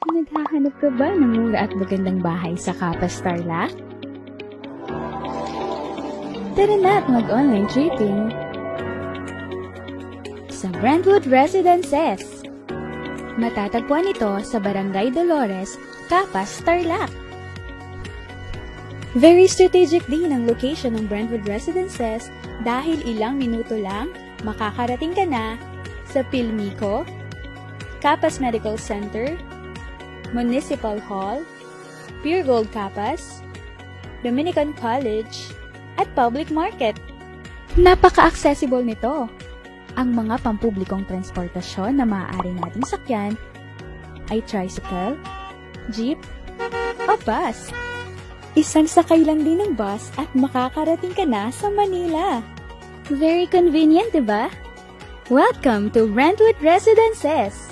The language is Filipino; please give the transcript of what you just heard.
Naghahanap ka ba ng mura at magandang bahay sa Capas Tarlac? Tara na at mag-online tripping sa Brentwood Residences. Matatagpuan ito sa Barangay Dolores, Capas, Tarlac. Very strategic din ang location ng Brentwood Residences dahil ilang minuto lang makakarating ka na sa Pilmico, Capas Medical Center, Municipal Hall, Pure Gold Capas, Dominican College, at Public Market. Napaka-accessible nito. Ang mga pampublikong transportasyon na maaari nating sakyan ay tricycle, jeep, o bus. Isang sakay lang din ng bus at makakarating ka na sa Manila. Very convenient, diba? Welcome to Brentwood Residences!